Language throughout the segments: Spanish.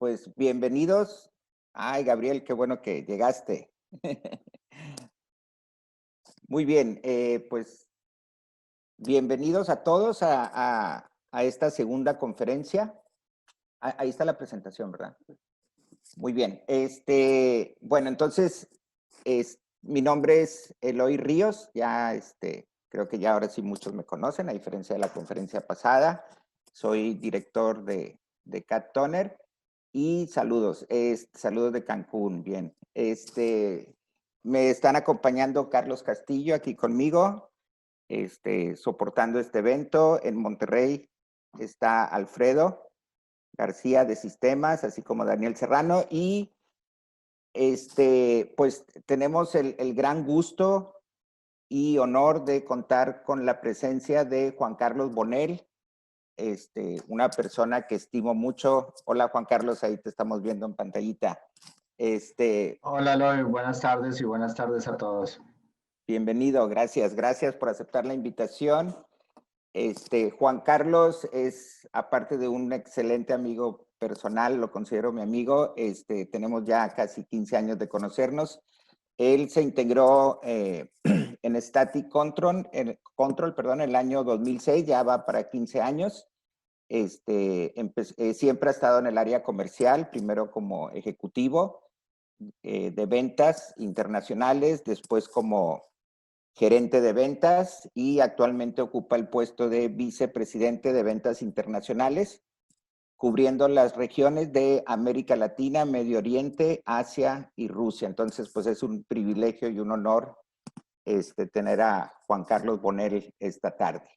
Pues bienvenidos. Ay, Gabriel, qué bueno que llegaste. Muy bien, pues bienvenidos a todos a esta segunda conferencia. Ahí está la presentación, ¿verdad? Muy bien. Bueno, entonces, mi nombre es Eloy Ríos. Ya, creo que ya ahora sí muchos me conocen, a diferencia de la conferencia pasada. Soy director de Cat Toner. Y saludos, saludos de Cancún, bien. Me están acompañando Carlos Castillo aquí conmigo, soportando este evento. En Monterrey está Alfredo García de Sistemas, así como Daniel Serrano. Y pues tenemos el gran gusto y honor de contar con la presencia de Juan Carlos Bonell, una persona que estimo mucho. Hola, Juan Carlos, ahí te estamos viendo en pantallita. Hola, Eloy, buenas tardes y buenas tardes a todos. Bienvenido, gracias por aceptar la invitación. Juan Carlos es, aparte de un excelente amigo personal, lo considero mi amigo. Tenemos ya casi 15 años de conocernos. Él se integró en Static Control, perdón, en el año 2006, ya va para 15 años. Siempre ha estado en el área comercial, primero como ejecutivo de ventas internacionales, después como gerente de ventas y actualmente ocupa el puesto de vicepresidente de ventas internacionales, cubriendo las regiones de América Latina, Medio Oriente, Asia y Rusia. Entonces, pues es un privilegio y un honor tener a Juan Carlos Bonell esta tarde.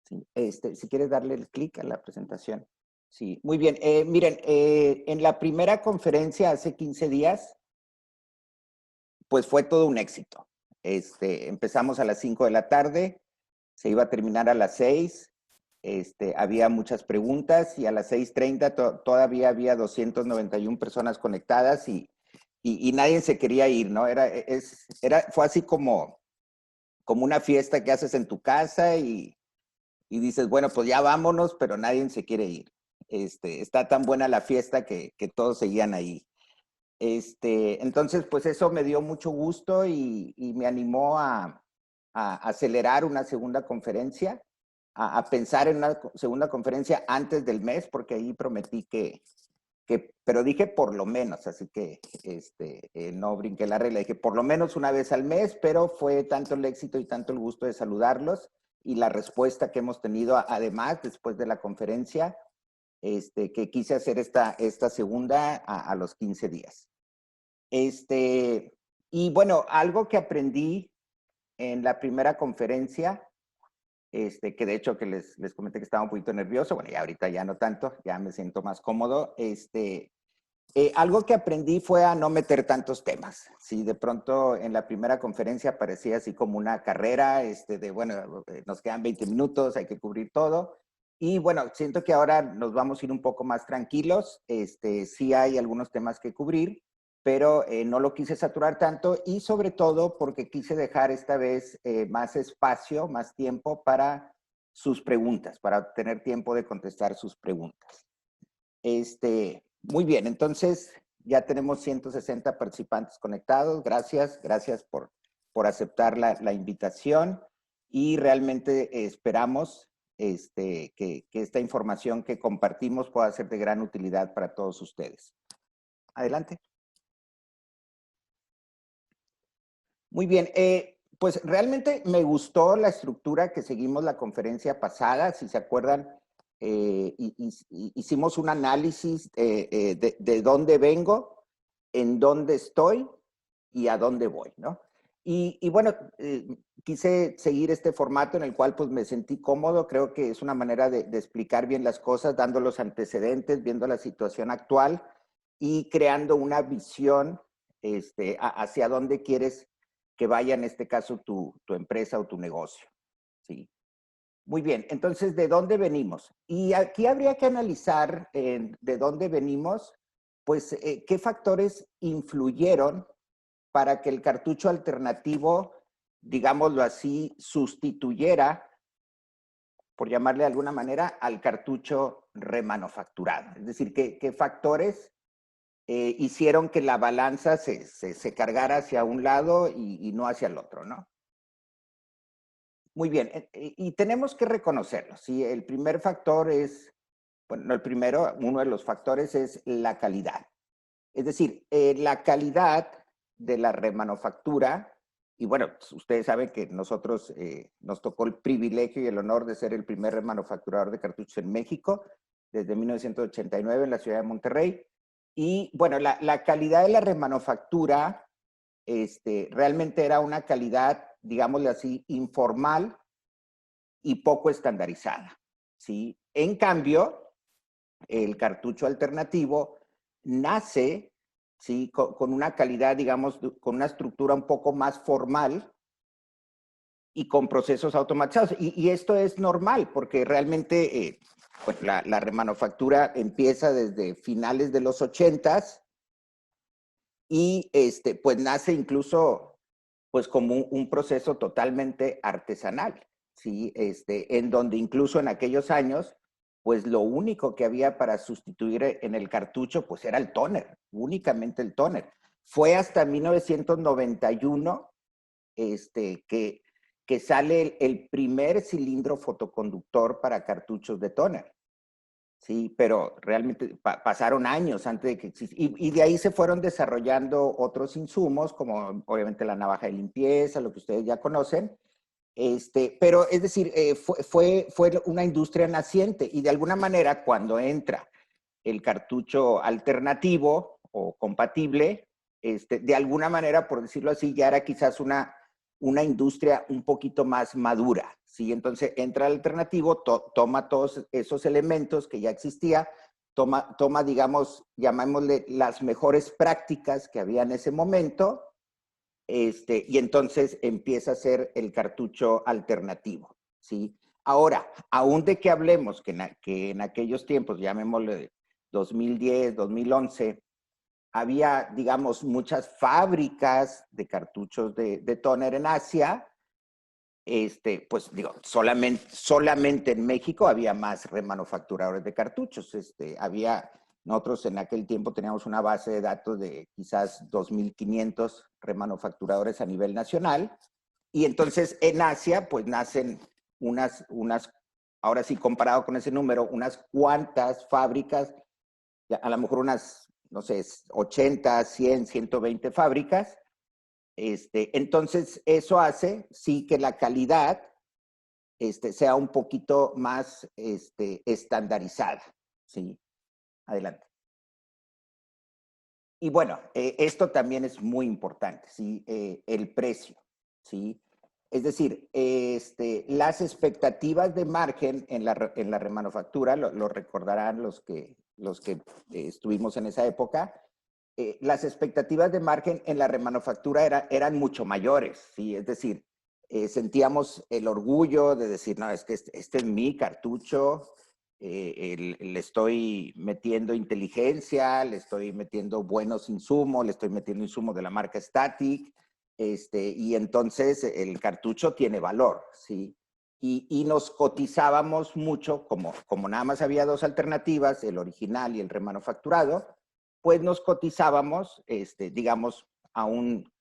Sí, si quieres darle el clic a la presentación. Sí, muy bien. Miren, en la primera conferencia hace 15 días, pues fue todo un éxito. Empezamos a las 5 de la tarde, se iba a terminar a las 6, había muchas preguntas y a las 6:30 todavía había 291 personas conectadas y nadie se quería ir, ¿no? Fue así como una fiesta que haces en tu casa y dices, bueno, pues ya vámonos, pero nadie se quiere ir. Está tan buena la fiesta que todos seguían ahí. Entonces, pues eso me dio mucho gusto y me animó a acelerar una segunda conferencia, a pensar en una segunda conferencia antes del mes, porque ahí prometí pero dije por lo menos, así que no brinqué la regla, dije por lo menos una vez al mes, pero fue tanto el éxito y tanto el gusto de saludarlos y la respuesta que hemos tenido, además, después de la conferencia, que quise hacer esta segunda a los 15 días. Y bueno, algo que aprendí en la primera conferencia, que de hecho que les comenté que estaba un poquito nervioso, bueno, ya ahorita ya no tanto, ya me siento más cómodo. Algo que aprendí fue a no meter tantos temas. Si de pronto en la primera conferencia parecía así como una carrera, bueno, nos quedan 20 minutos, hay que cubrir todo. Y bueno, siento que ahora nos vamos a ir un poco más tranquilos. Sí hay algunos temas que cubrir, pero no lo quise saturar tanto y sobre todo porque quise dejar esta vez más espacio, más tiempo para sus preguntas, para tener tiempo de contestar sus preguntas. Muy bien, entonces ya tenemos 160 participantes conectados. Gracias por aceptar la invitación y realmente esperamos que esta información que compartimos pueda ser de gran utilidad para todos ustedes. Adelante. Muy bien, pues realmente me gustó la estructura que seguimos la conferencia pasada. Si se acuerdan, hicimos un análisis de dónde vengo, en dónde estoy y a dónde voy, ¿no? Y bueno, quise seguir este formato en el cual pues me sentí cómodo. Creo que es una manera de explicar bien las cosas, dando los antecedentes, viendo la situación actual y creando una visión hacia dónde quieres que vaya, en este caso, tu empresa o tu negocio. ¿Sí? Muy bien, entonces, ¿de dónde venimos? Y aquí habría que analizar de dónde venimos, pues, qué factores influyeron para que el cartucho alternativo, digámoslo así, sustituyera, por llamarle de alguna manera, al cartucho remanufacturado. Es decir, ¿qué factores hicieron que la balanza se cargara hacia un lado y no hacia el otro, ¿no? Muy bien, y tenemos que reconocerlo, ¿sí? El primer factor es, bueno, no el primero, uno de los factores es la calidad. Es decir, la calidad de la remanufactura, y bueno, pues ustedes saben que nosotros nos tocó el privilegio y el honor de ser el primer remanufacturador de cartuchos en México, desde 1989 en la ciudad de Monterrey. Y bueno, la calidad de la remanufactura realmente era una calidad, digámosle así, informal y poco estandarizada, ¿sí? En cambio, el cartucho alternativo nace, ¿sí? Con una calidad, digamos, con una estructura un poco más formal y con procesos automatizados. Y esto es normal porque realmente pues la remanufactura empieza desde finales de los 80s y pues nace incluso pues como un proceso totalmente artesanal, ¿sí? En donde incluso en aquellos años, pues lo único que había para sustituir en el cartucho, pues era el tóner, únicamente el tóner. Fue hasta 1991 que sale el primer cilindro fotoconductor para cartuchos de tóner. Sí, pero realmente pasaron años antes de que existiera. Y de ahí se fueron desarrollando otros insumos, como obviamente la navaja de limpieza, lo que ustedes ya conocen. Pero es decir, fue una industria naciente y de alguna manera cuando entra el cartucho alternativo o compatible, de alguna manera, por decirlo así, ya era quizás una industria un poquito más madura, ¿sí? Entonces entra el alternativo, toma todos esos elementos que ya existía, toma, digamos, llamémosle las mejores prácticas que había en ese momento, y entonces empieza a ser el cartucho alternativo, ¿sí? Ahora, aún de que hablemos que en aquellos tiempos, llamémosle 2010, 2011, había, digamos, muchas fábricas de cartuchos de tóner en Asia, pues digo, solamente en México había más remanufacturadores de cartuchos. Nosotros en aquel tiempo teníamos una base de datos de quizás 2.500 remanufacturadores a nivel nacional. Y entonces en Asia, pues nacen ahora sí comparado con ese número, unas cuantas fábricas, a lo mejor unas, no sé, 80, 100, 120 fábricas. Entonces, eso hace, sí, que la calidad sea un poquito más estandarizada, ¿sí? Adelante. Y bueno, esto también es muy importante, ¿sí? El precio, ¿sí? Es decir, las expectativas de margen en la remanufactura, lo recordarán los que estuvimos en esa época, las expectativas de margen en la remanufactura eran mucho mayores, ¿sí? Es decir, sentíamos el orgullo de decir, no, es que este es mi cartucho, le estoy metiendo inteligencia, le estoy metiendo buenos insumos, le estoy metiendo insumos de la marca Static, y entonces el cartucho tiene valor, ¿sí? Y nos cotizábamos mucho, como nada más había dos alternativas, el original y el remanufacturado, pues nos cotizábamos, digamos, a un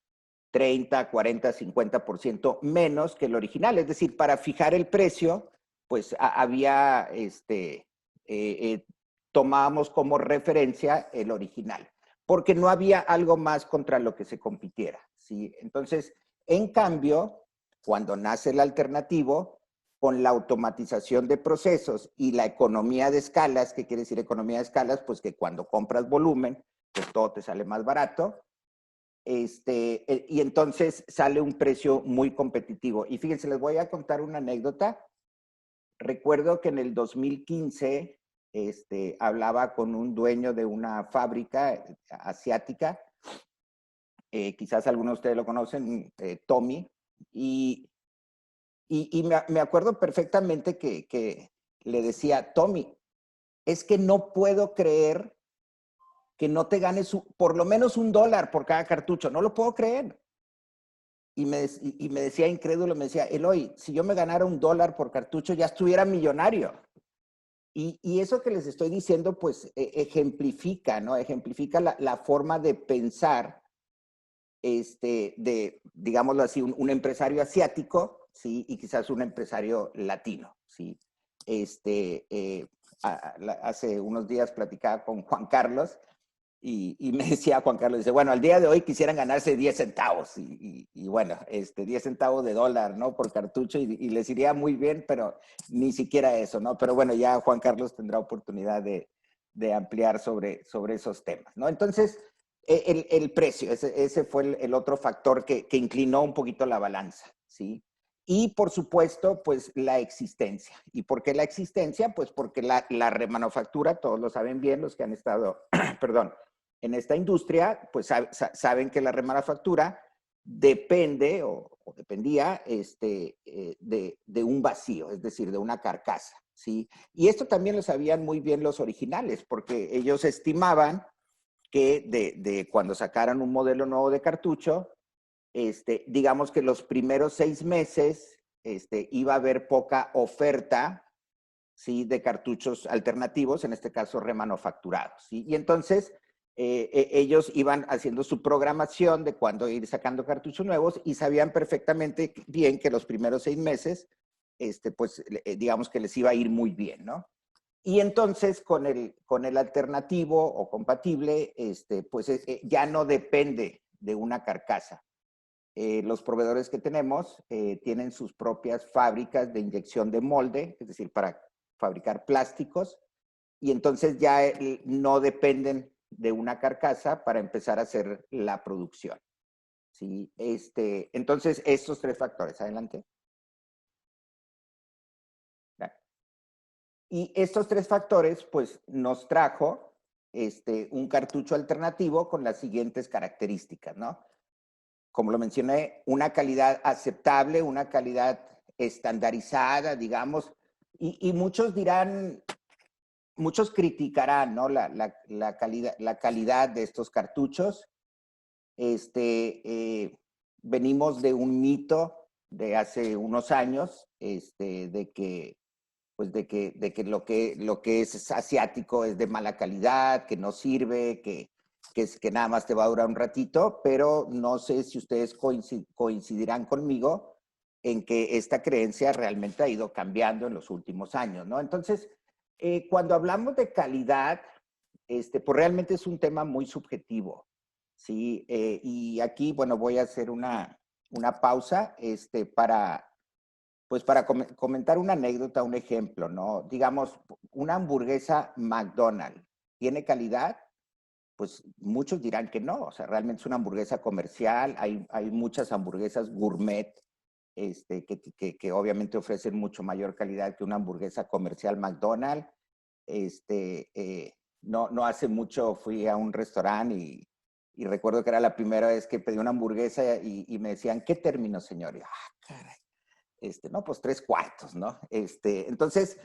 30, 40, 50% menos que el original. Es decir, para fijar el precio, pues había, tomábamos como referencia el original, porque no había algo más contra lo que se compitiera, ¿sí? Entonces, en cambio, cuando nace el alternativo, con la automatización de procesos y la economía de escalas, ¿qué quiere decir economía de escalas? Pues que cuando compras volumen, pues todo te sale más barato, y entonces sale un precio muy competitivo. Y fíjense, les voy a contar una anécdota. Recuerdo que en el 2015 hablaba con un dueño de una fábrica asiática, quizás algunos de ustedes lo conocen, Tommy, y me acuerdo perfectamente que le decía, Tommy, es que no puedo creer que no te ganes por lo menos $1 por cada cartucho. No lo puedo creer. Y me decía incrédulo, me decía, Eloy, si yo me ganara $1 por cartucho, ya estuviera millonario. Y eso que les estoy diciendo, pues, ejemplifica, ¿no? Ejemplifica la forma de pensar de, digámoslo así, un empresario asiático, ¿sí? Y quizás un empresario latino, ¿sí? Hace unos días platicaba con Juan Carlos y me decía Juan Carlos, dice, bueno, al día de hoy quisieran ganarse 10 centavos y bueno, 10 centavos de dólar, ¿no? Por cartucho y les iría muy bien, pero ni siquiera eso, ¿no? Pero bueno, ya Juan Carlos tendrá oportunidad de ampliar sobre esos temas, ¿no? Entonces, el precio, ese fue el otro factor que inclinó un poquito la balanza, ¿sí? Y por supuesto, pues la existencia. ¿Y por qué la existencia? Pues porque la remanufactura, todos lo saben bien, los que han estado, perdón, en esta industria, pues saben que la remanufactura depende o dependía de un vacío, es decir, de una carcasa, ¿sí? Y esto también lo sabían muy bien los originales, porque ellos estimaban que de cuando sacaran un modelo nuevo de cartucho, digamos que los primeros 6 meses iba a haber poca oferta, ¿sí? De cartuchos alternativos, en este caso remanufacturados, ¿sí? Y entonces ellos iban haciendo su programación de cuándo ir sacando cartuchos nuevos y sabían perfectamente bien que los primeros 6 meses, pues digamos que les iba a ir muy bien, ¿no? Y entonces con el alternativo o compatible, pues ya no depende de una carcasa. Los proveedores que tenemos tienen sus propias fábricas de inyección de molde, es decir, para fabricar plásticos, y entonces ya no dependen de una carcasa para empezar a hacer la producción. ¿Sí? Entonces, estos 3 factores. Adelante. Y estos 3 factores, pues, nos trajo un cartucho alternativo con las siguientes características, ¿no? Como lo mencioné, una calidad aceptable, una calidad estandarizada, digamos, y muchos dirán, muchos criticarán, ¿no? La calidad de estos cartuchos. Venimos de un mito de hace unos años, de que pues de que lo que es asiático es de mala calidad, que no sirve, que nada más te va a durar un ratito, pero no sé si ustedes coincidirán conmigo en que esta creencia realmente ha ido cambiando en los últimos años, ¿no? Entonces, cuando hablamos de calidad, pues realmente es un tema muy subjetivo, ¿sí? Y aquí, bueno, voy a hacer una pausa pues para comentar una anécdota, un ejemplo, ¿no? Digamos, una hamburguesa McDonald's, ¿tiene calidad? Pues muchos dirán que no, o sea, realmente es una hamburguesa comercial, hay muchas hamburguesas gourmet, que obviamente ofrecen mucho mayor calidad que una hamburguesa comercial McDonald's. No hace mucho fui a un restaurante y recuerdo que era la primera vez que pedí una hamburguesa y me decían, ¿qué término, señor? Y yo, caray. No, pues 3/4, ¿no? Entonces,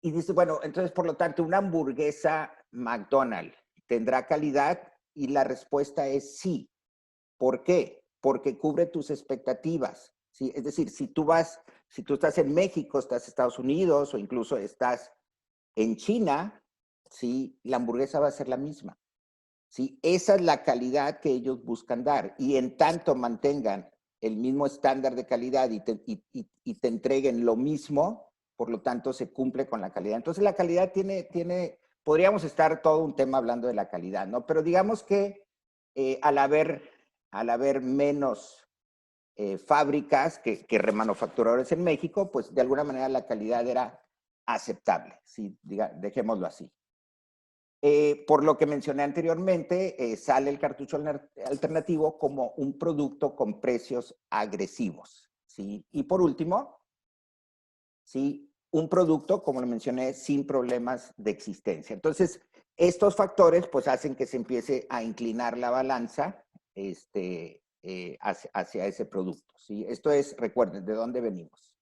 y dice, bueno, entonces, por lo tanto, una hamburguesa McDonald's tendrá calidad y la respuesta es sí. ¿Por qué? Porque cubre tus expectativas, ¿sí? Es decir, si tú estás en México, estás en Estados Unidos o incluso estás en China, ¿sí? La hamburguesa va a ser la misma, ¿sí? Esa es la calidad que ellos buscan dar y en tanto mantengan el mismo estándar de calidad y te entreguen lo mismo, por lo tanto se cumple con la calidad. Entonces la calidad podríamos estar todo un tema hablando de la calidad, ¿no? Pero digamos que al haber menos fábricas que remanufacturadores en México, pues de alguna manera la calidad era aceptable, ¿sí? Dejémoslo así. Por lo que mencioné anteriormente, sale el cartucho alternativo como un producto con precios agresivos, ¿sí? Y por último, ¿sí? Un producto, como lo mencioné, sin problemas de existencia. Entonces, estos factores pues hacen que se empiece a inclinar la balanza hacia ese producto, ¿sí? Esto es, recuerden, ¿de dónde venimos?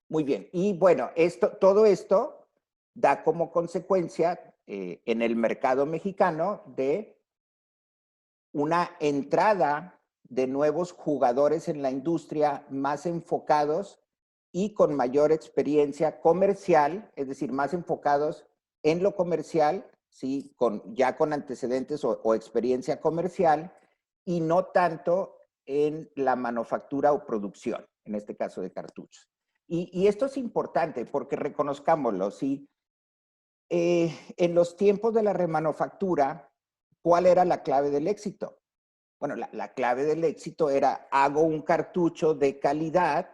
Muy bien. Y bueno, todo esto da como consecuencia en el mercado mexicano de una entrada de nuevos jugadores en la industria más enfocados y con mayor experiencia comercial, es decir, más enfocados en lo comercial, ¿sí? Ya con antecedentes o experiencia comercial, y no tanto en la manufactura o producción, en este caso de cartuchos. Y esto es importante porque reconozcámoslo, ¿sí? En los tiempos de la remanufactura, ¿cuál era la clave del éxito? Bueno, la clave del éxito era hago un cartucho de calidad,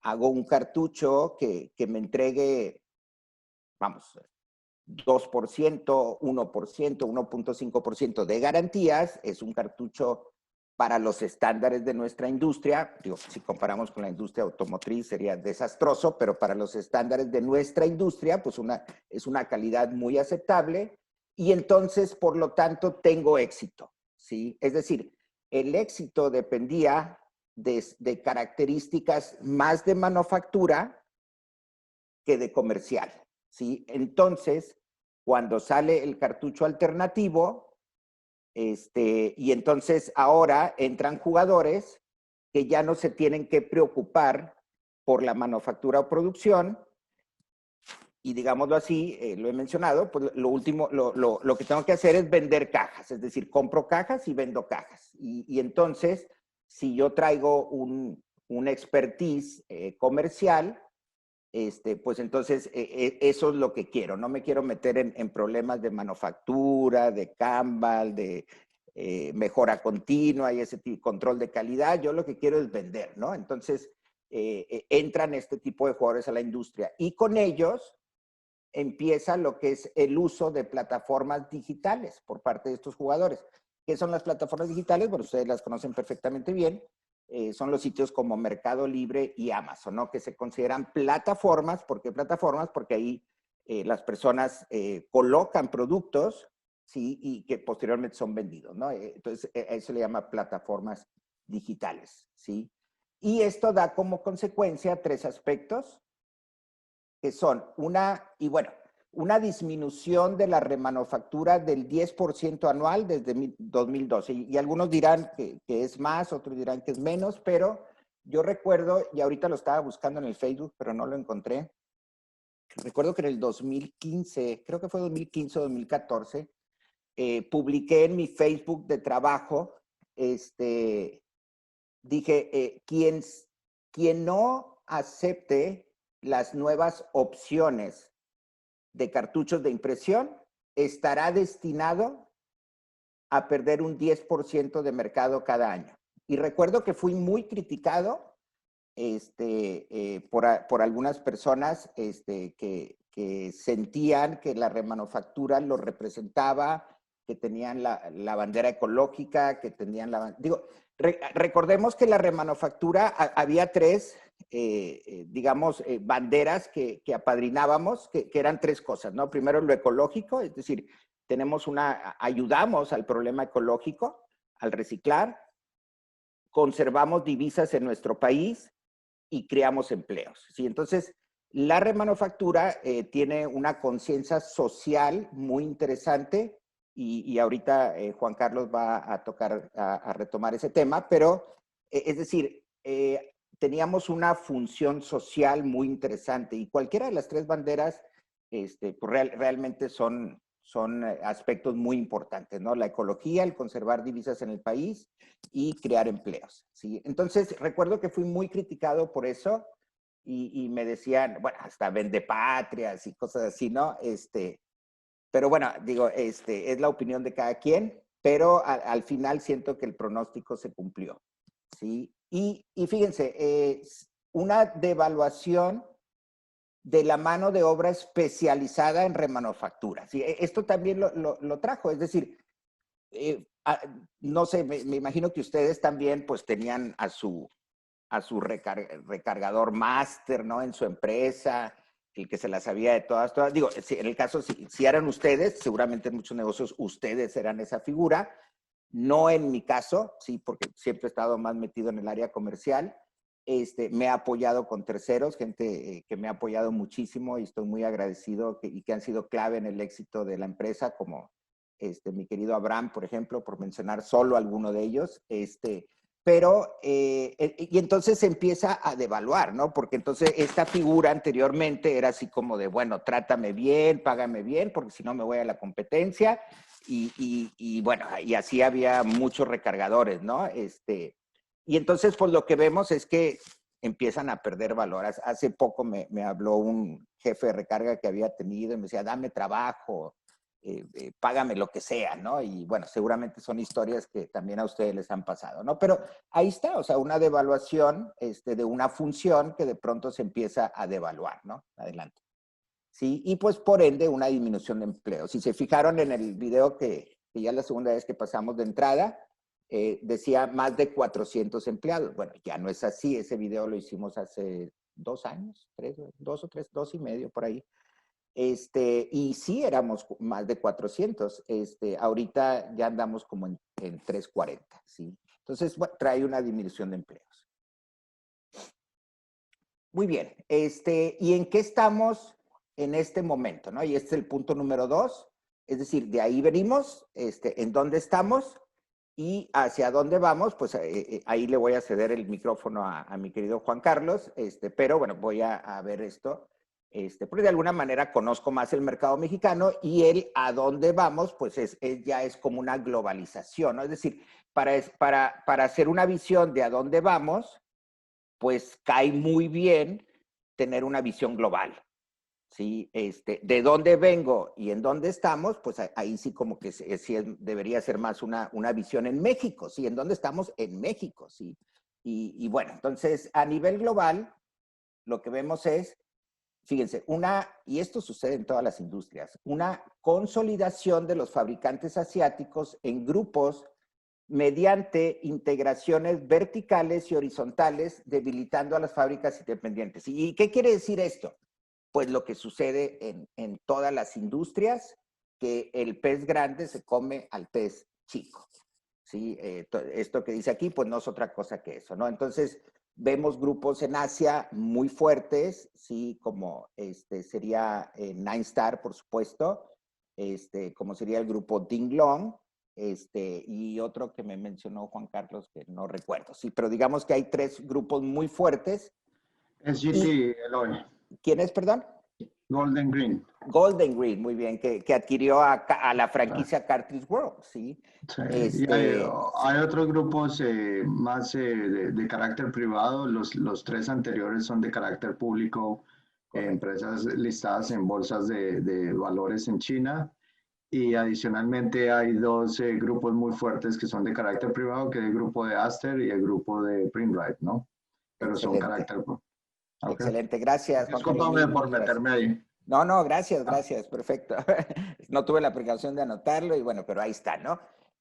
hago un cartucho que me entregue, vamos, 2%, 1%, 1.5% de garantías, es un cartucho para los estándares de nuestra industria. Digo, si comparamos con la industria automotriz sería desastroso, pero para los estándares de nuestra industria, pues es una calidad muy aceptable y entonces, por lo tanto, tengo éxito, ¿sí? Es decir, el éxito dependía de características más de manufactura que de comercial, ¿sí? Entonces, cuando sale el cartucho alternativo, y entonces ahora entran jugadores que ya no se tienen que preocupar por la manufactura o producción, y digámoslo así, lo he mencionado, pues lo último, lo que tengo que hacer es vender cajas, es decir, compro cajas y vendo cajas. Y entonces, si yo traigo un expertise comercial, pues entonces eso es lo que quiero. No me quiero meter en problemas de manufactura, de Kanban, de mejora continua y ese tipo, control de calidad. Yo lo que quiero es vender, ¿no? Entonces entran este tipo de jugadores a la industria y con ellos empieza lo que es el uso de plataformas digitales por parte de estos jugadores. ¿Qué son las plataformas digitales? Bueno, ustedes las conocen perfectamente bien. Son los sitios como Mercado Libre y Amazon, ¿no? Que se consideran plataformas. ¿Por qué plataformas? Porque ahí las personas colocan productos, ¿sí? Y que posteriormente son vendidos, ¿no? Entonces, a eso le llama plataformas digitales, ¿sí? Y esto da como consecuencia tres aspectos que son una disminución de la remanufactura del 10% anual desde 2012. Y algunos dirán que es más, otros dirán que es menos, pero yo recuerdo, y ahorita lo estaba buscando en el Facebook, pero no lo encontré. Recuerdo que en el 2015, creo que fue 2015 o 2014, publiqué en mi Facebook de trabajo, dije, quien no acepte las nuevas opciones de cartuchos de impresión estará destinado a perder un 10% de mercado cada año. Y recuerdo que fui muy criticado por algunas personas que sentían que la remanufactura lo representaba, que tenían la bandera ecológica, que tenían la... Digo, recordemos que la remanufactura había tres, digamos, banderas que apadrinábamos, que eran tres cosas, ¿no? Primero, lo ecológico, es decir, ayudamos al problema ecológico, al reciclar, conservamos divisas en nuestro país y creamos empleos, ¿sí? Entonces, la remanufactura tiene una conciencia social muy interesante y ahorita Juan Carlos va a tocar, a retomar ese tema, pero es decir, teníamos una función social muy interesante y cualquiera de las tres banderas pues realmente son aspectos muy importantes, ¿no? La ecología, el conservar divisas en el país y crear empleos, ¿sí? Entonces, recuerdo que fui muy criticado por eso y me decían, bueno, hasta vende patrias y cosas así, ¿no? Pero bueno, digo, es la opinión de cada quien, pero al final siento que el pronóstico se cumplió, ¿sí? Y fíjense, una devaluación de la mano de obra especializada en remanufactura, ¿sí? Esto también lo trajo, es decir, no sé, me imagino que ustedes también pues tenían a su recargador máster, ¿no? En su empresa, el que se la sabía de todas. Digo, en el caso, si eran ustedes, seguramente en muchos negocios ustedes eran esa figura. No en mi caso, sí, porque siempre he estado más metido en el área comercial. Me he apoyado con terceros, gente que me ha apoyado muchísimo y estoy muy agradecido y que han sido clave en el éxito de la empresa, como mi querido Abraham, por ejemplo, por mencionar solo alguno de ellos. pero, y entonces se empieza a devaluar, ¿no? Porque entonces esta figura anteriormente era así como de, bueno, trátame bien, págame bien, porque si no me voy a la competencia, y bueno, y así había muchos recargadores, ¿no? Y entonces, pues lo que vemos es que empiezan a perder valor. Hace poco me habló un jefe de recarga que había tenido y me decía, dame trabajo, págame lo que sea, ¿no? Y bueno, seguramente son historias que también a ustedes les han pasado, ¿no? Pero ahí está, o sea, una devaluación de una función que de pronto se empieza a devaluar, ¿no? Adelante. Sí, y pues por ende una disminución de empleo. Si se fijaron en el video que ya es la segunda vez que pasamos de entrada, decía más de 400 empleados. Bueno, ya no es así, ese video lo hicimos hace 2 años, 2 o 3, 2 y medio por ahí. Y sí éramos más de 400. Ahorita ya andamos como en 340, ¿sí? Entonces, bueno, trae una disminución de empleos. Muy bien. ¿Y en qué estamos en este momento, no? Y este es el punto número 2. Es decir, de ahí venimos, en dónde estamos y hacia dónde vamos. Pues ahí le voy a ceder el micrófono a mi querido Juan Carlos, pero bueno, voy a ver esto. Porque de alguna manera conozco más el mercado mexicano y el a dónde vamos, pues ya es como una globalización, ¿no? Es decir, para hacer una visión de a dónde vamos, pues cae muy bien tener una visión global, ¿sí? De dónde vengo y en dónde estamos, pues ahí sí como que sí debería ser más una visión en México, ¿sí? ¿En dónde estamos? En México, ¿sí? Y bueno, entonces a nivel global, lo que vemos es, fíjense, y esto sucede en todas las industrias, una consolidación de los fabricantes asiáticos en grupos mediante integraciones verticales y horizontales, debilitando a las fábricas independientes. ¿Y qué quiere decir esto? Pues lo que sucede en todas las industrias, que el pez grande se come al pez chico. ¿Sí? Esto que dice aquí, pues no es otra cosa que eso, ¿no? Entonces, vemos grupos en Asia muy fuertes, ¿sí? Como sería Nine Star, por supuesto, como sería el grupo Dinglong, y otro que me mencionó Juan Carlos, que no recuerdo, sí, pero digamos que hay 3 grupos muy fuertes. SGT, Eloy. ¿Quién es, perdón? Golden Green. Golden Green, muy bien, que adquirió a la franquicia Cartridge World, ¿sí? Sí. Y hay otros grupos más de carácter privado, los 3 anteriores son de carácter público, empresas listadas en bolsas de valores en China, y adicionalmente hay 2 grupos muy fuertes que son de carácter privado, que es el grupo de Aster y el grupo de Printbrite, ¿no? Pero Excelente. son carácter... Okay. Excelente, gracias. Discúlpame por meterme ahí. No, gracias, perfecto. No tuve la precaución de anotarlo y bueno, pero ahí está, ¿no?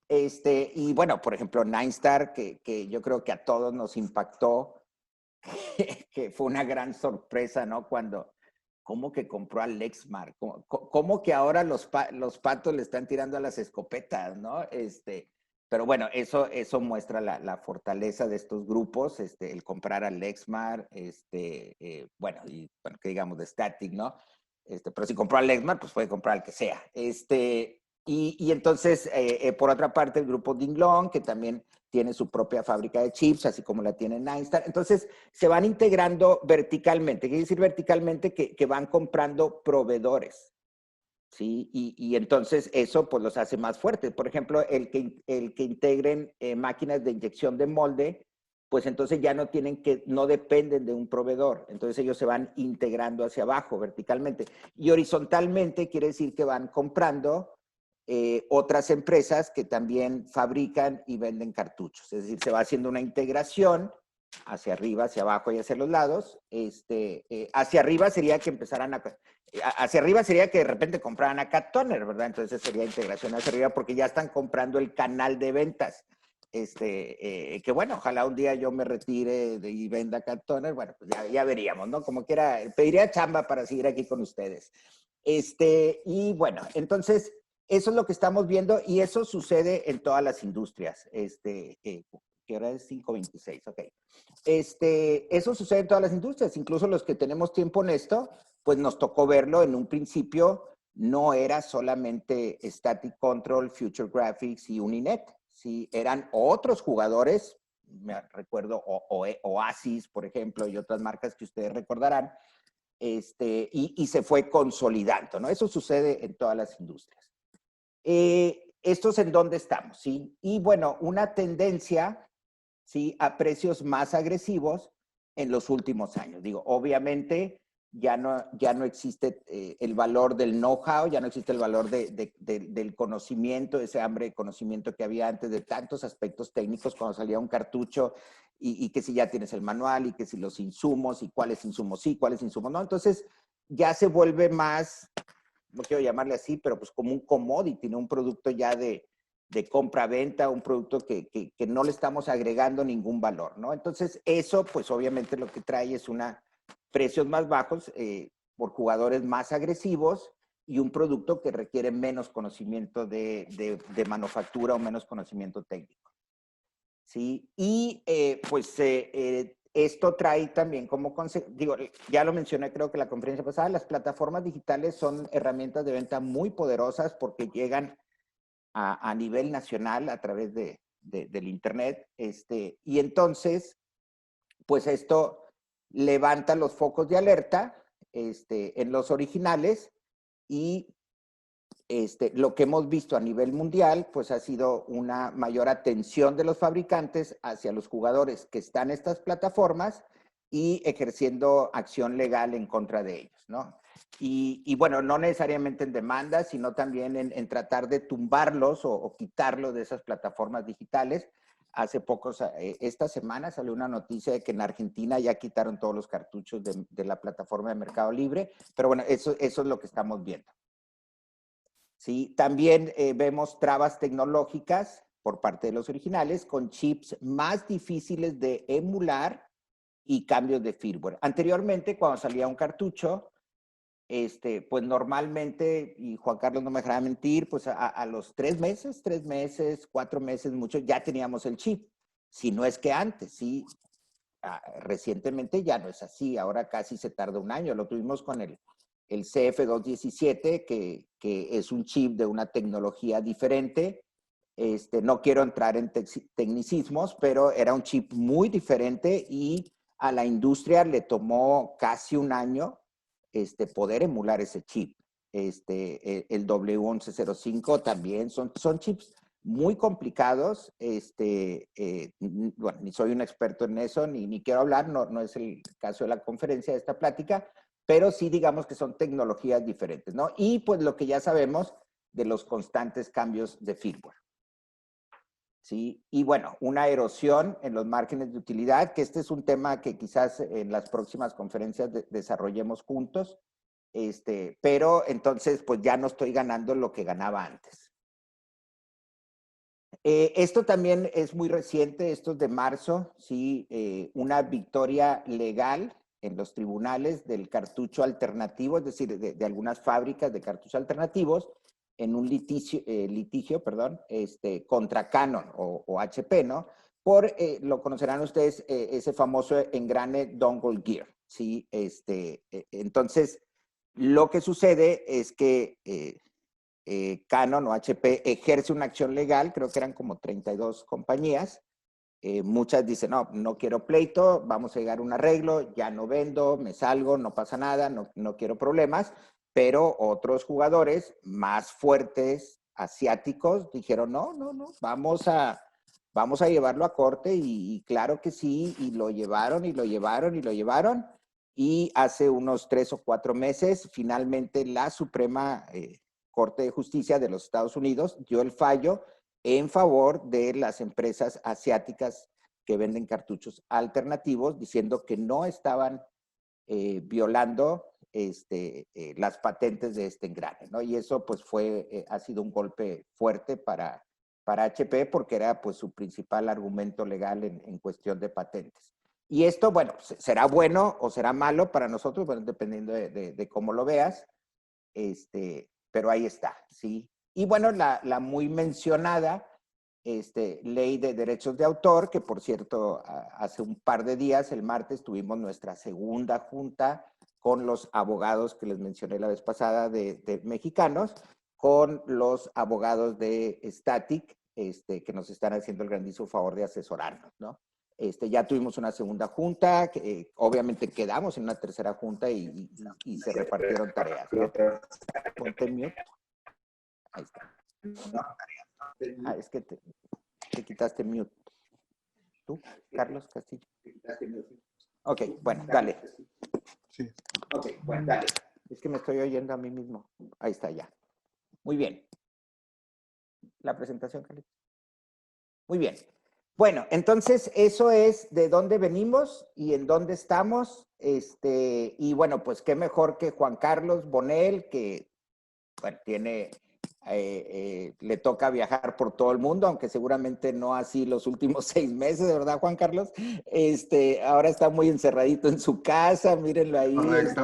Y bueno, por ejemplo, Nine Star, que yo creo que a todos nos impactó, que fue una gran sorpresa, ¿no? ¿Cómo que compró a Lexmark? ¿Cómo que ahora los patos le están tirando a las escopetas, ¿no? Pero bueno, eso muestra la fortaleza de estos grupos, el comprar a Lexmark, bueno, que digamos de Static, ¿no? Pero si compró a Lexmark, pues puede comprar al que sea. Y entonces, por otra parte, el grupo Dinglong, que también tiene su propia fábrica de chips, así como la tiene Nine Star. Entonces, se van integrando verticalmente. ¿Qué quiere decir verticalmente? Que van comprando proveedores, ¿sí? Y entonces eso pues los hace más fuertes. Por ejemplo, el que integren máquinas de inyección de molde, pues entonces ya no dependen de un proveedor. Entonces ellos se van integrando hacia abajo verticalmente. Y horizontalmente quiere decir que van comprando otras empresas que también fabrican y venden cartuchos. Es decir, se va haciendo una integración hacia arriba, hacia abajo y hacia los lados. Hacia arriba sería que hacia arriba sería que de repente compraran a Cat Toner, ¿verdad? Entonces sería integración hacia arriba porque ya están comprando el canal de ventas. Que bueno, ojalá un día yo me retire y venda Cat Toner, bueno, pues ya veríamos, ¿no? Como quiera, pediría chamba para seguir aquí con ustedes. Y bueno, entonces, eso es lo que estamos viendo y eso sucede en todas las industrias. ¿Qué hora es? 5:26, ok. Eso sucede en todas las industrias, incluso los que tenemos tiempo en esto, pues nos tocó verlo en un principio, no era solamente Static Control, Future Graphics y Uninet, ¿sí? Eran otros jugadores me recuerdo Oasis, por ejemplo, y otras marcas que ustedes recordarán, y se fue consolidando, ¿no? Eso sucede en todas las industrias. ¿Esto es en dónde estamos? ¿Sí? Y bueno, una tendencia, ¿sí?, a precios más agresivos en los últimos años. Digo, obviamente ya no existe el valor del know-how, ya no existe el valor del conocimiento, ese hambre de conocimiento que había antes de tantos aspectos técnicos cuando salía un cartucho y que si ya tienes el manual y que si los insumos y cuáles insumos sí, cuáles insumos no. Entonces ya se vuelve más, no quiero llamarle así, pero pues como un commodity, ¿no? Un producto ya de compra-venta, un producto que no le estamos agregando ningún valor, ¿no? Entonces, eso, pues obviamente lo que trae es precios más bajos por jugadores más agresivos y un producto que requiere menos conocimiento de manufactura o menos conocimiento técnico, ¿sí? Y esto trae también como digo, ya lo mencioné creo que la conferencia pasada, las plataformas digitales son herramientas de venta muy poderosas porque llegan a nivel nacional a través del Internet. Y entonces, pues esto levanta los focos de alerta en los originales y lo que hemos visto a nivel mundial, pues ha sido una mayor atención de los fabricantes hacia los jugadores que están en estas plataformas y ejerciendo acción legal en contra de ellos, ¿no? Y bueno, no necesariamente en demanda, sino también en tratar de tumbarlos o quitarlos de esas plataformas digitales. Hace pocos, esta semana salió una noticia de que en Argentina ya quitaron todos los cartuchos de la plataforma de Mercado Libre, pero bueno, eso es lo que estamos viendo. ¿Sí? También vemos trabas tecnológicas por parte de los originales con chips más difíciles de emular y cambios de firmware. Anteriormente, cuando salía un cartucho, pues normalmente, y Juan Carlos no me dejará mentir, pues a los 3 meses, 4 meses, mucho, ya teníamos el chip. Si no es que antes, ¿sí? Recientemente ya no es así, ahora casi se tarda un año. Lo tuvimos con el CF217, que es un chip de una tecnología diferente. No quiero entrar en tecnicismos, pero era un chip muy diferente y a la industria le tomó casi un año poder emular ese chip. El W1105 también son chips muy complicados. Bueno, ni soy un experto en eso, ni quiero hablar, no es el caso de la conferencia de esta plática, pero sí digamos que son tecnologías diferentes, ¿no? Y pues lo que ya sabemos de los constantes cambios de firmware. ¿Sí? Y bueno, una erosión en los márgenes de utilidad, que este es un tema que quizás en las próximas conferencias desarrollemos juntos, pero entonces pues ya no estoy ganando lo que ganaba antes. Esto también es muy reciente, esto es de marzo, ¿sí? Una victoria legal en los tribunales del cartucho alternativo, es decir, de algunas fábricas de cartuchos alternativos, en un litigio, contra Canon o HP, ¿no? Lo conocerán ustedes, ese famoso engrane dongle gear, ¿sí? Entonces, lo que sucede es que Canon o HP ejerce una acción legal, creo que eran como 32 compañías. Muchas dicen, no quiero pleito, vamos a llegar a un arreglo, ya no vendo, me salgo, no pasa nada, no quiero problemas. Pero otros jugadores más fuertes, asiáticos, dijeron, no, vamos a llevarlo a corte y claro que sí, y lo llevaron. Y hace unos 3 o 4 meses, finalmente la Suprema Corte de Justicia de los Estados Unidos dio el fallo en favor de las empresas asiáticas que venden cartuchos alternativos, diciendo que no estaban violando las patentes de este engrane, ¿no? Y eso pues ha sido un golpe fuerte para HP porque era pues su principal argumento legal en cuestión de patentes. Y esto, bueno, será bueno o será malo para nosotros, bueno, dependiendo de cómo lo veas, pero ahí está, ¿sí? Y bueno, la muy mencionada ley de derechos de autor, que por cierto, hace un par de días, el martes, tuvimos nuestra segunda junta con los abogados que les mencioné la vez pasada de mexicanos, con los abogados de Static, que nos están haciendo el grandísimo favor de asesorarnos, ¿no? Ya tuvimos una segunda junta, obviamente quedamos en una tercera junta y se repartieron tareas, ¿no? Ponte en mute. Ahí está. Ah, es que te quitaste mute. ¿Tú, Carlos Castillo? Ok, bueno, dale. Sí. Ok, bueno, dale. Es que me estoy oyendo a mí mismo. Ahí está ya. Muy bien. La presentación, Carlos. Muy bien. Bueno, entonces eso es de dónde venimos y en dónde estamos. Y bueno, pues qué mejor que Juan Carlos Bonel, que bueno, le toca viajar por todo el mundo, aunque seguramente no así los últimos 6 meses, ¿de verdad, Juan Carlos? Ahora está muy encerradito en su casa, mírenlo ahí. Correcto.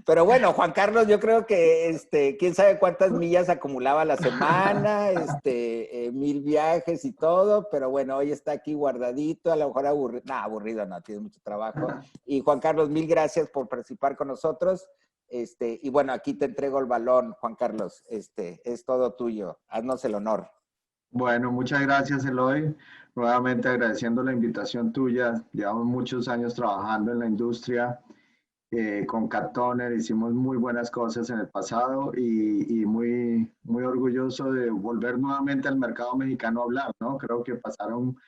Pero bueno, Juan Carlos, yo creo que quién sabe cuántas millas acumulaba la semana, 1000 viajes y todo, pero bueno, hoy está aquí guardadito, a lo mejor aburrido, no, aburrido no, tiene mucho trabajo. Y Juan Carlos, mil gracias por participar con nosotros. Y bueno, aquí te entrego el balón, Juan Carlos. Es todo tuyo. Haznos el honor. Bueno, muchas gracias, Eloy. Nuevamente agradeciendo la invitación tuya. Llevamos muchos años trabajando en la industria. Con Cat Toner hicimos muy buenas cosas en el pasado y muy, muy orgulloso de volver nuevamente al mercado mexicano a hablar, ¿no? Creo que pasaron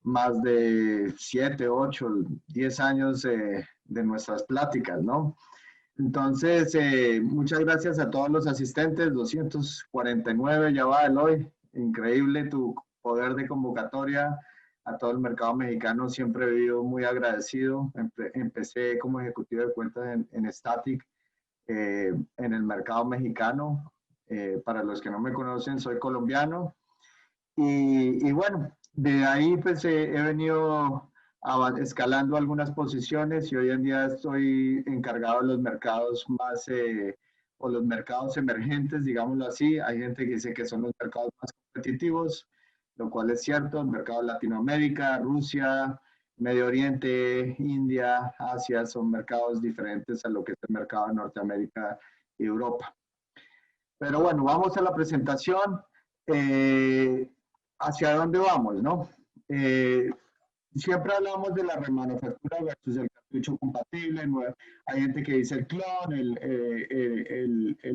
más de 7, 8, 10 años de nuestras pláticas, ¿no? Entonces, muchas gracias a todos los asistentes, 249 ya va Eloy, increíble tu poder de convocatoria a todo el mercado mexicano, siempre he vivido muy agradecido, empecé como ejecutivo de cuentas en Static, en el mercado mexicano, para los que no me conocen soy colombiano y bueno, de ahí pues he venido escalando algunas posiciones y hoy en día estoy encargado de los mercados más, o los mercados emergentes, digámoslo así. Hay gente que dice que son los mercados más competitivos, lo cual es cierto. El mercado de Latinoamérica, Rusia, Medio Oriente, India, Asia, son mercados diferentes a lo que es el mercado de Norteamérica y Europa. Pero bueno, vamos a la presentación. ¿Hacia dónde vamos, no? Siempre hablamos de la remanufactura versus el cartucho compatible. Hay gente que dice el clon,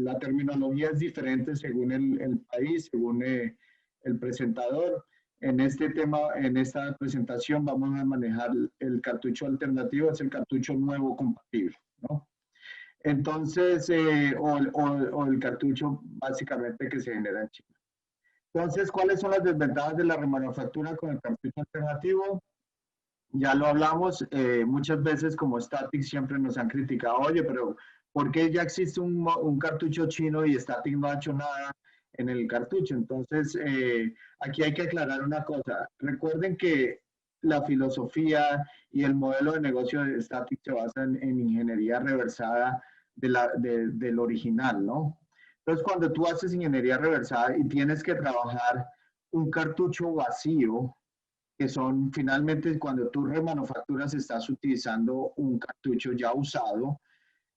la terminología es diferente según el país, según el presentador. En este tema, en esta presentación, vamos a manejar el cartucho alternativo, es el cartucho nuevo compatible, ¿no? Entonces, o el cartucho básicamente que se genera en China. Entonces, ¿cuáles son las desventajas de la remanufactura con el cartucho alternativo? Ya lo hablamos, muchas veces como Static siempre nos han criticado, oye, pero ¿por qué ya existe un cartucho chino y Static no ha hecho nada en el cartucho? Entonces, aquí hay que aclarar una cosa. Recuerden que la filosofía y el modelo de negocio de Static se basa en ingeniería reversada del original, ¿no? Entonces, cuando tú haces ingeniería reversada y tienes que trabajar un cartucho vacío, que son finalmente cuando tú remanufacturas estás utilizando un cartucho ya usado,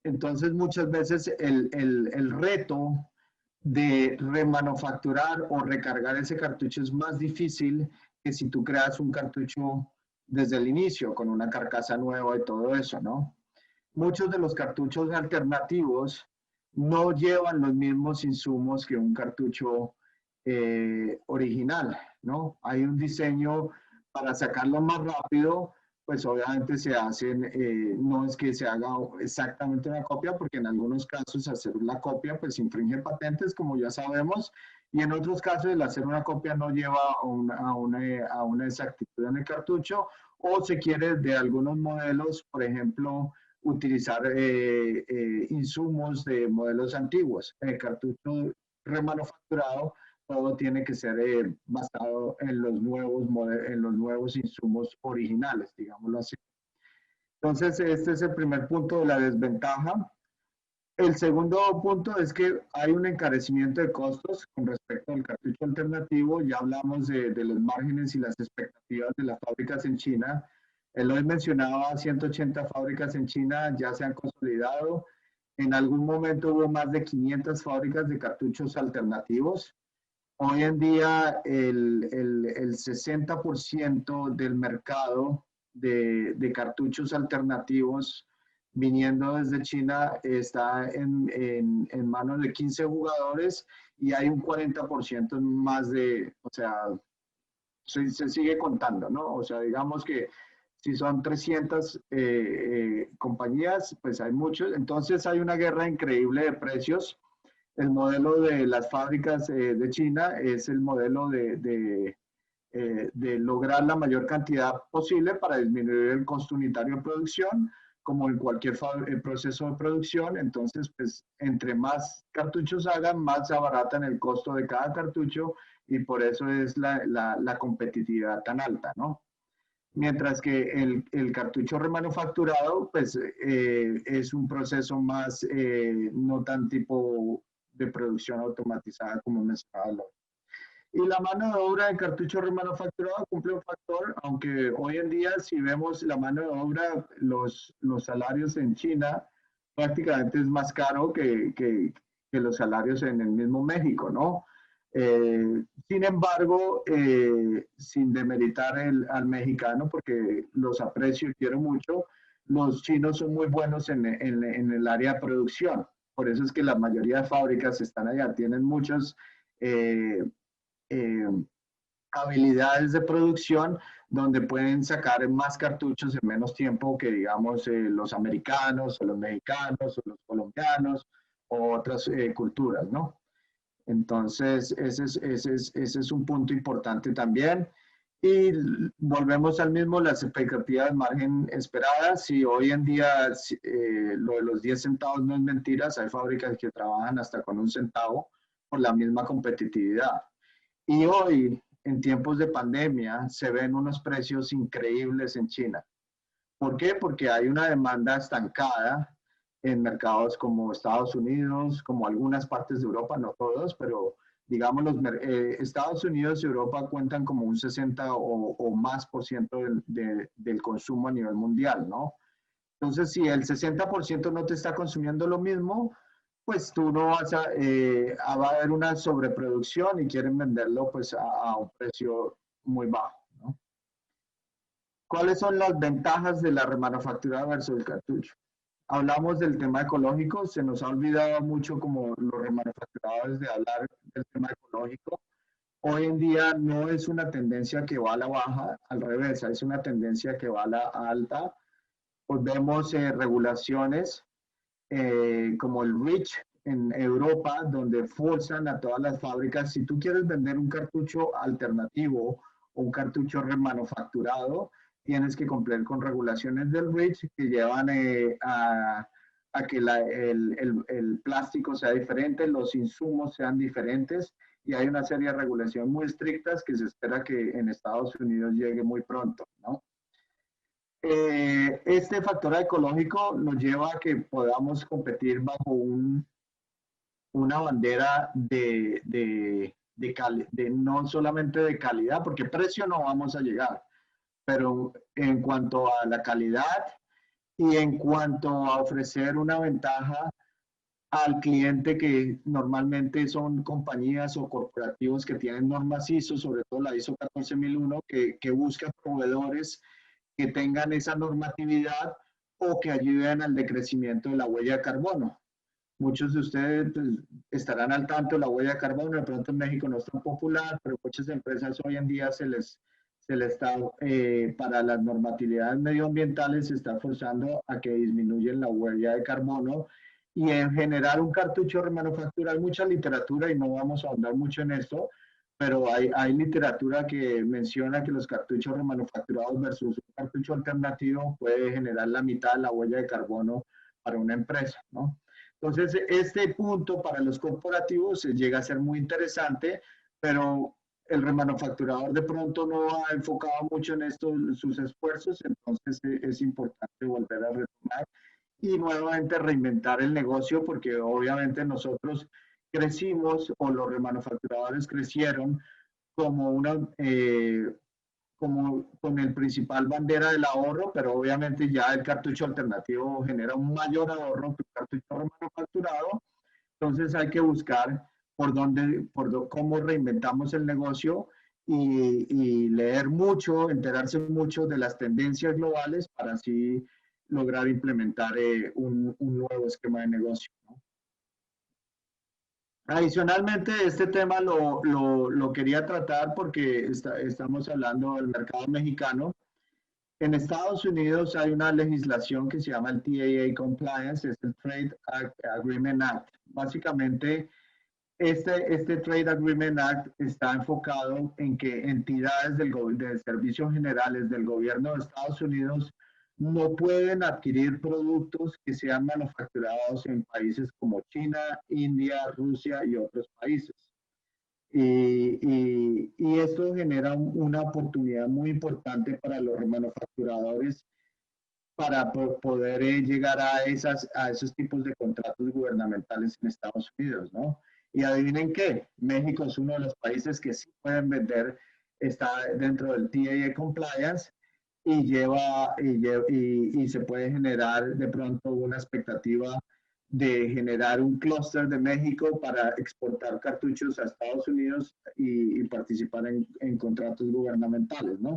entonces muchas veces el reto de remanufacturar o recargar ese cartucho es más difícil que si tú creas un cartucho desde el inicio, con una carcasa nueva y todo eso, ¿no? Muchos de los cartuchos alternativos no llevan los mismos insumos que un cartucho original, ¿no? Hay un diseño para sacarlo más rápido, pues obviamente se hacen, no es que se haga exactamente una copia, porque en algunos casos hacer la copia pues infringe patentes, como ya sabemos, y en otros casos el hacer una copia no lleva a una exactitud en el cartucho, o se quiere de algunos modelos, por ejemplo, utilizar insumos de modelos antiguos. El cartucho remanufacturado, todo tiene que ser basado en los nuevos insumos originales, digámoslo así. Entonces, este es el primer punto de la desventaja. El segundo punto es que hay un encarecimiento de costos con respecto al cartucho alternativo. Ya hablamos de los márgenes y las expectativas de las fábricas en China. Eloy mencionaba 180 fábricas en China, ya se han consolidado. En algún momento hubo más de 500 fábricas de cartuchos alternativos. Hoy en día el 60% del mercado de cartuchos alternativos viniendo desde China está en manos de 15 jugadores y hay un 40% más de, o sea, se sigue contando, ¿no? O sea, digamos que si son 300 compañías, pues hay muchos. Entonces hay una guerra increíble de precios. El modelo de las fábricas de China es el modelo de lograr la mayor cantidad posible para disminuir el costo unitario de producción, como en cualquier proceso de producción. Entonces, pues, entre más cartuchos hagan, más se abaratan el costo de cada cartucho y por eso es la competitividad tan alta, ¿no? Mientras que el cartucho remanufacturado, pues, es un proceso más, no tan tipo de producción automatizada como mencionaba. Y la mano de obra de cartucho remanufacturado cumple un factor, aunque hoy en día si vemos la mano de obra, los salarios en China prácticamente es más caro que los salarios en el mismo México, ¿no? Sin embargo, sin demeritar al mexicano, porque los aprecio y quiero mucho, los chinos son muy buenos en el área de producción. Por eso es que la mayoría de fábricas están allá, tienen muchos eh, habilidades de producción donde pueden sacar más cartuchos en menos tiempo que, digamos, los americanos o los mexicanos o los colombianos o otras culturas, ¿no? Entonces, ese es un punto importante también. Y volvemos al mismo, las expectativas de margen esperadas. Si hoy en día lo de los 10 centavos no es mentiras, hay fábricas que trabajan hasta con un centavo por la misma competitividad. Y hoy, en tiempos de pandemia, se ven unos precios increíbles en China. ¿Por qué? Porque hay una demanda estancada en mercados como Estados Unidos, como algunas partes de Europa, no todos, pero digamos Estados Unidos y Europa cuentan como un 60 o más por ciento del consumo a nivel mundial, ¿no? Entonces, si el 60% no te está consumiendo lo mismo, pues tú no vas va a haber una sobreproducción y quieren venderlo pues a un precio muy bajo, ¿no? ¿Cuáles son las ventajas de la remanufactura versus el cartucho? Hablamos del tema ecológico, se nos ha olvidado mucho como los remanufacturadores de hablar del tema ecológico. Hoy en día no es una tendencia que va a la baja, al revés, es una tendencia que va a la alta. Pues vemos regulaciones como el REACH en Europa, donde forzan a todas las fábricas, si tú quieres vender un cartucho alternativo o un cartucho remanufacturado, tienes que cumplir con regulaciones del REACH que llevan a que el plástico sea diferente, los insumos sean diferentes y hay una serie de regulaciones muy estrictas que se espera que en Estados Unidos llegue muy pronto, ¿no? Este factor ecológico nos lleva a que podamos competir bajo una bandera de no solamente de calidad, porque precio no vamos a llegar, pero en cuanto a la calidad y en cuanto a ofrecer una ventaja al cliente que normalmente son compañías o corporativos que tienen normas ISO, sobre todo la ISO 14001, que busca proveedores que tengan esa normatividad o que ayuden al decrecimiento de la huella de carbono. Muchos de ustedes pues, estarán al tanto de la huella de carbono, de pronto en México no es tan popular, pero muchas empresas hoy en día se les está, para las normatividades medioambientales, se está forzando a que disminuyan la huella de carbono y en generar un cartucho remanufactura. Hay mucha literatura y no vamos a ahondar mucho en esto, pero hay literatura que menciona que los cartuchos remanufacturados versus un cartucho alternativo puede generar la mitad de la huella de carbono para una empresa, ¿no? Entonces, este punto para los corporativos llega a ser muy interesante, pero el remanufacturador de pronto no ha enfocado mucho en esto sus esfuerzos, entonces es importante volver a retomar y nuevamente reinventar el negocio porque obviamente nosotros crecimos o los remanufacturadores crecieron como como con el principal bandera del ahorro, pero obviamente ya el cartucho alternativo genera un mayor ahorro que el cartucho remanufacturado, entonces hay que buscar cómo reinventamos el negocio y leer mucho, enterarse mucho de las tendencias globales para así lograr implementar un nuevo esquema de negocio, ¿no? Adicionalmente, este tema lo quería tratar porque estamos hablando del mercado mexicano. En Estados Unidos hay una legislación que se llama el TAA Compliance, es el Trade Agreement Act. Básicamente, este Trade Agreement Act está enfocado en que entidades de servicios generales del gobierno de Estados Unidos no pueden adquirir productos que sean manufacturados en países como China, India, Rusia y otros países. Y esto genera una oportunidad muy importante para los manufacturadores para poder llegar a esos tipos de contratos gubernamentales en Estados Unidos, ¿no? Y adivinen qué, México es uno de los países que sí pueden vender, está dentro del TAA Compliance y se puede generar de pronto una expectativa de generar un clúster de México para exportar cartuchos a Estados Unidos y participar en contratos gubernamentales, ¿no?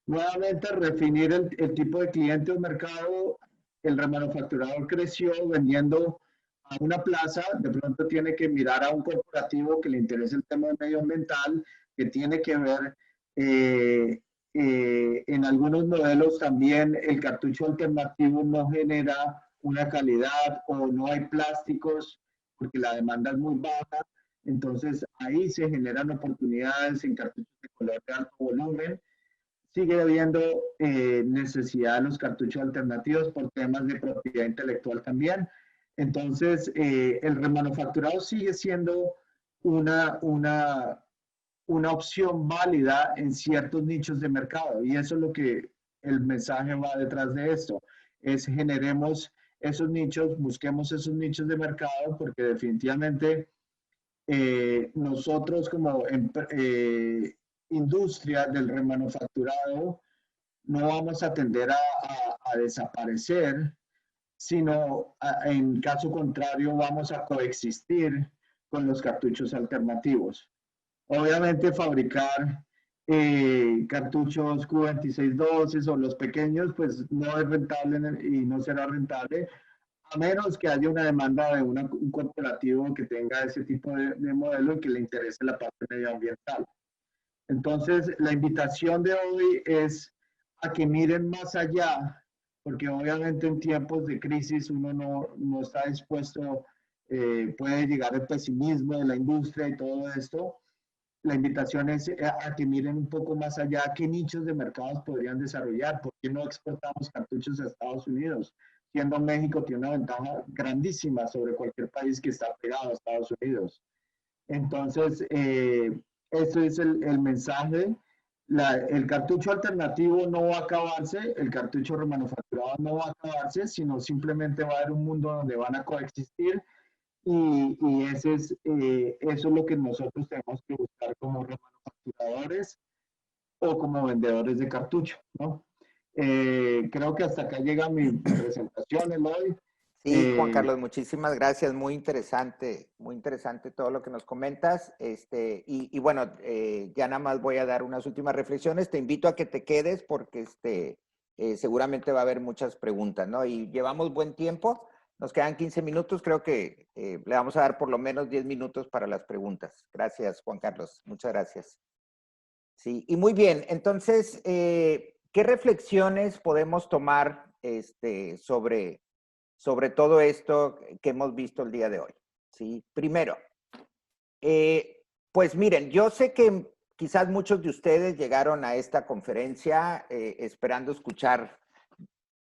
Nuevamente, redefinir el tipo de cliente o mercado. El remanufacturador creció vendiendo a una plaza, de pronto tiene que mirar a un corporativo que le interese el tema medioambiental, que tiene que ver en algunos modelos también el cartucho alternativo no genera una calidad o no hay plásticos porque la demanda es muy baja. Entonces ahí se generan oportunidades en cartuchos de color de alto volumen. Sigue habiendo necesidad de los cartuchos alternativos por temas de propiedad intelectual también. Entonces, el remanufacturado sigue siendo una, una, una opción válida en ciertos nichos de mercado. Y eso es lo que el mensaje va detrás de esto. Es generemos esos nichos, busquemos esos nichos de mercado, porque definitivamente nosotros como industria del remanufacturado no vamos a tender a desaparecer, sino en caso contrario vamos a coexistir con los cartuchos alternativos. Obviamente fabricar cartuchos Q2612 o los pequeños pues no es rentable y no será rentable a menos que haya una demanda de un corporativo que tenga ese tipo de modelo y que le interese la parte medioambiental. Entonces, la invitación de hoy es a que miren más allá, porque obviamente en tiempos de crisis uno no está dispuesto, puede llegar el pesimismo de la industria y todo esto. La invitación es a que miren un poco más allá qué nichos de mercados podrían desarrollar, por qué no exportamos cartuchos a Estados Unidos, siendo México tiene una ventaja grandísima sobre cualquier país que está pegado a Estados Unidos. Entonces, eso es el mensaje. El cartucho alternativo no va a acabarse, el cartucho remanufacturado no va a acabarse, sino simplemente va a haber un mundo donde van a coexistir y eso es lo que nosotros tenemos que buscar como remanufacturadores o como vendedores de cartucho, ¿no? Creo que hasta acá llega mi presentación, Eloy. Sí, Juan Carlos, muchísimas gracias. Muy interesante todo lo que nos comentas. Y bueno, ya nada más voy a dar unas últimas reflexiones. Te invito a que te quedes porque seguramente va a haber muchas preguntas, ¿no? Y llevamos buen tiempo. Nos quedan 15 minutos. Creo que le vamos a dar por lo menos 10 minutos para las preguntas. Gracias, Juan Carlos. Muchas gracias. Sí, y muy bien. Entonces, ¿qué reflexiones podemos tomar sobre todo esto que hemos visto el día de hoy? ¿Sí? Primero, pues miren, yo sé que quizás muchos de ustedes llegaron a esta conferencia esperando escuchar,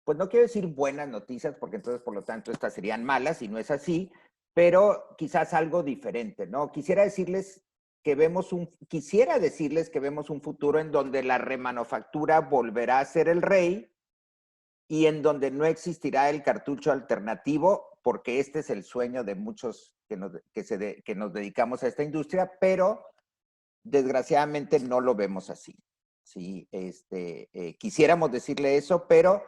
pues no quiero decir buenas noticias, porque entonces por lo tanto estas serían malas y no es así, pero quizás algo diferente, ¿no? Quisiera decirles que vemos un futuro en donde la remanufactura volverá a ser el rey y en donde no existirá el cartucho alternativo, porque este es el sueño de muchos que nos dedicamos a esta industria, pero desgraciadamente no lo vemos así. Sí, quisiéramos decirle eso, pero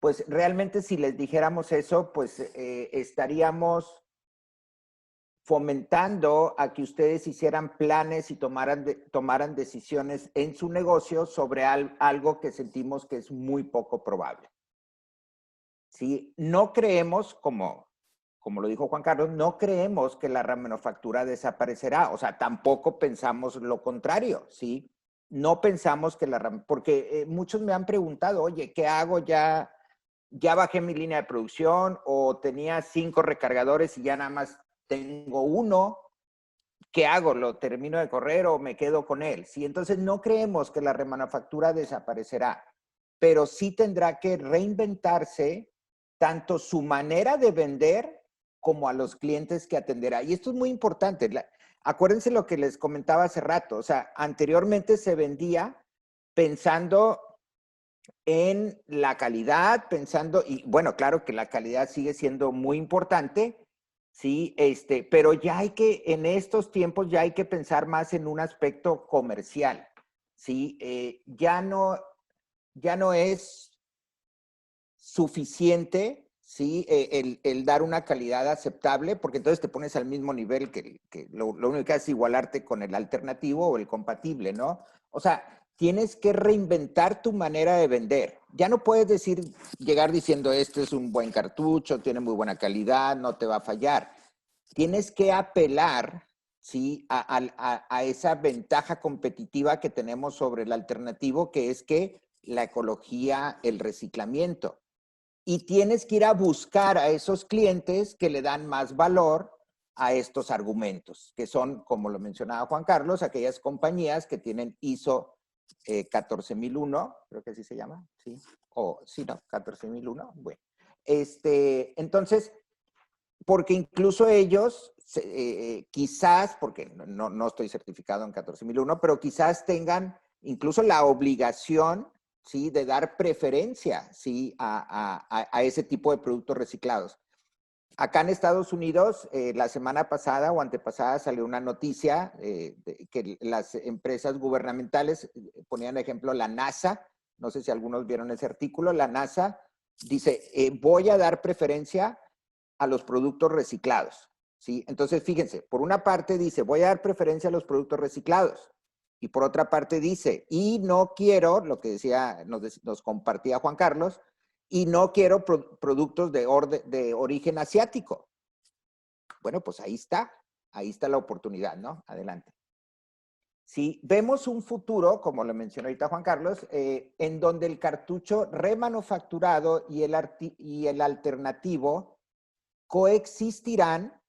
pues realmente si les dijéramos eso, pues estaríamos fomentando a que ustedes hicieran planes y tomaran decisiones en su negocio sobre algo que sentimos que es muy poco probable. ¿Sí? No creemos, como lo dijo Juan Carlos, no creemos que la remanufactura desaparecerá. O sea, tampoco pensamos lo contrario, ¿sí? No pensamos que porque muchos me han preguntado, oye, ¿qué hago? Ya bajé mi línea de producción o tenía 5 recargadores y ya nada más tengo uno. ¿Qué hago? ¿Lo termino de correr o me quedo con él? ¿Sí? Entonces no creemos que la remanufactura desaparecerá, pero sí tendrá que reinventarse tanto su manera de vender como a los clientes que atenderá. Y esto es muy importante. Acuérdense lo que les comentaba hace rato. O sea, anteriormente se vendía pensando en la calidad, y bueno, claro que la calidad sigue siendo muy importante, sí, pero ya en estos tiempos ya hay que pensar más en un aspecto comercial, sí, ya no es suficiente, sí, el dar una calidad aceptable, porque entonces te pones al mismo nivel que lo único que haces es igualarte con el alternativo o el compatible, ¿no? O sea, tienes que reinventar tu manera de vender. Ya no puedes llegar diciendo, este es un buen cartucho, tiene muy buena calidad, no te va a fallar. Tienes que apelar, ¿sí? a esa ventaja competitiva que tenemos sobre el alternativo, que es que la ecología, el reciclamiento. Y tienes que ir a buscar a esos clientes que le dan más valor a estos argumentos, que son, como lo mencionaba Juan Carlos, aquellas compañías que tienen ISO 14001, creo que así se llama, ¿sí? O, sí, no, 14001, bueno. Entonces, porque incluso ellos, quizás, porque no estoy certificado en 14001, pero quizás tengan incluso la obligación, ¿sí?, de dar preferencia, ¿sí?, a ese tipo de productos reciclados. Acá en Estados Unidos, la semana pasada o antepasada salió una noticia que las empresas gubernamentales, ponían ejemplo la NASA, no sé si algunos vieron ese artículo, la NASA dice, voy a dar preferencia a los productos reciclados, ¿sí? Entonces, fíjense, por una parte dice, voy a dar preferencia a los productos reciclados, y por otra parte dice, y no quiero, lo que decía, nos compartía Juan Carlos, y no quiero productos de origen asiático. Bueno, pues ahí está la oportunidad, ¿no? Adelante. Si vemos un futuro, como lo mencionó ahorita Juan Carlos, en donde el cartucho remanufacturado y el alternativo coexistirán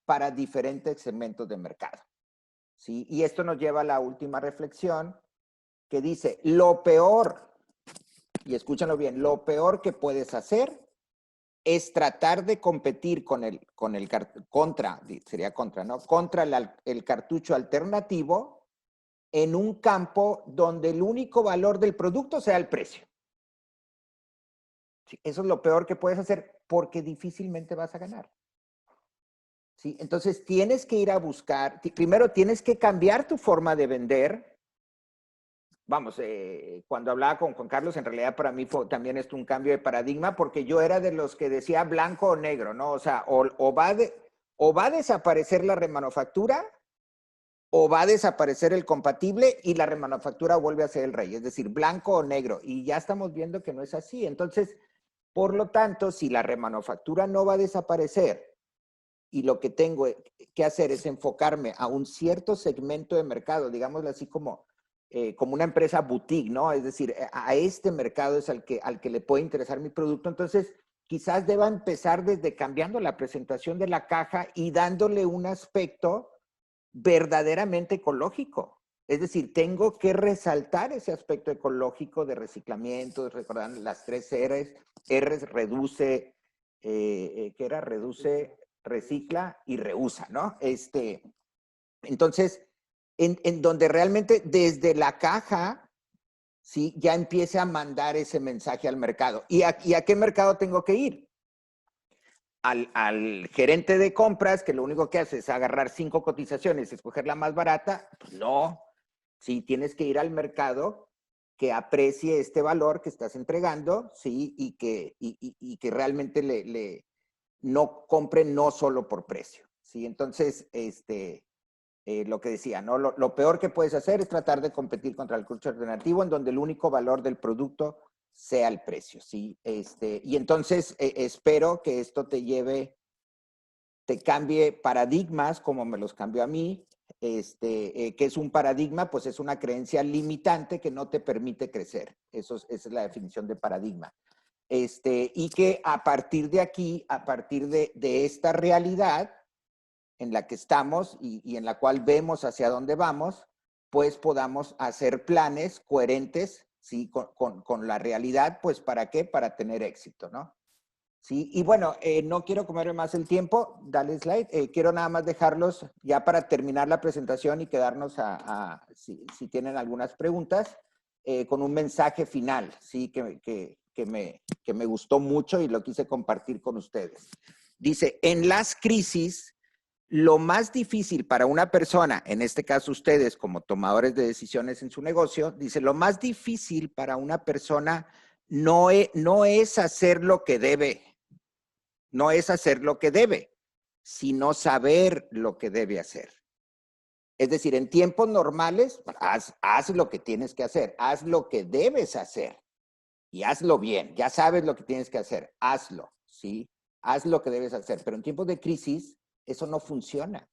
para diferentes segmentos de mercado, ¿sí? Y esto nos lleva a la última reflexión que dice, lo peor, y escúchanlo bien, lo peor que puedes hacer es tratar de competir contra el cartucho alternativo en un campo donde el único valor del producto sea el precio. ¿Sí? Eso es lo peor que puedes hacer porque difícilmente vas a ganar. ¿Sí? Entonces tienes que ir a buscar, primero tienes que cambiar tu forma de vender. Vamos, cuando hablaba con Juan Carlos, en realidad para mí fue también esto un cambio de paradigma, porque yo era de los que decía blanco o negro, ¿no? O sea, o va a desaparecer la remanufactura, o va a desaparecer el compatible y la remanufactura vuelve a ser el rey, es decir, blanco o negro. Y ya estamos viendo que no es así. Entonces, por lo tanto, si la remanufactura no va a desaparecer, y lo que tengo que hacer es enfocarme a un cierto segmento de mercado, digámoslo así como una empresa boutique, ¿no? Es decir, a este mercado es al que le puede interesar mi producto. Entonces, quizás deba empezar desde cambiando la presentación de la caja y dándole un aspecto verdaderamente ecológico. Es decir, tengo que resaltar ese aspecto ecológico de reciclamiento, recordando las 3 R's. R reduce, ¿qué era? Reduce, recicla y reusa, ¿no? Entonces, en donde realmente desde la caja, ¿sí?, ya empiece a mandar ese mensaje al mercado. ¿Y a qué mercado tengo que ir? Al gerente de compras, que lo único que hace es agarrar 5 cotizaciones y escoger la más barata. Pues no, sí, tienes que ir al mercado que aprecie este valor que estás entregando, sí, y que realmente no compre no solo por precio. ¿sí? Entonces, lo que decía, ¿no? Lo peor que puedes hacer es tratar de competir contra el coche alternativo en donde el único valor del producto sea el precio, ¿sí? Y entonces espero que esto te cambie paradigmas como me los cambió a mí. ¿Qué es un paradigma? Pues es una creencia limitante que no te permite crecer. Esa es la definición de paradigma. Y que a partir de aquí, a partir de esta realidad en la que estamos y en la cual vemos hacia dónde vamos, pues podamos hacer planes coherentes, ¿sí? Con la realidad, pues ¿para qué? Para tener éxito, ¿no? Sí, y bueno, no quiero comerme más el tiempo, dale slide, quiero nada más dejarlos ya para terminar la presentación y quedarnos si tienen algunas preguntas, con un mensaje final, ¿sí? Que me gustó mucho y lo quise compartir con ustedes. Dice, en las crisis, lo más difícil para una persona, en este caso ustedes como tomadores de decisiones en su negocio, dice, lo más difícil para una persona no es hacer lo que debe, no es hacer lo que debe, sino saber lo que debe hacer. Es decir, en tiempos normales, haz lo que tienes que hacer, haz lo que debes hacer y hazlo bien. Ya sabes lo que tienes que hacer, hazlo, ¿sí? Haz lo que debes hacer. Pero en tiempos de crisis, eso no funciona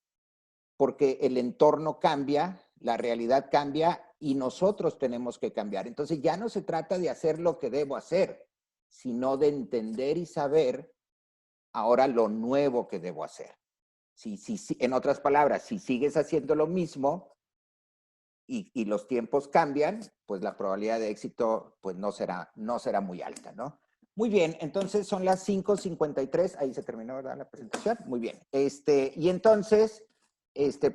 porque el entorno cambia, la realidad cambia y nosotros tenemos que cambiar. Entonces ya no se trata de hacer lo que debo hacer, sino de entender y saber ahora lo nuevo que debo hacer. En otras palabras, si sigues haciendo lo mismo y los tiempos cambian, pues la probabilidad de éxito pues no será muy alta, ¿no? Muy bien, entonces son las 5:53, ahí se terminó, ¿verdad? La presentación. Muy bien. Y entonces, pues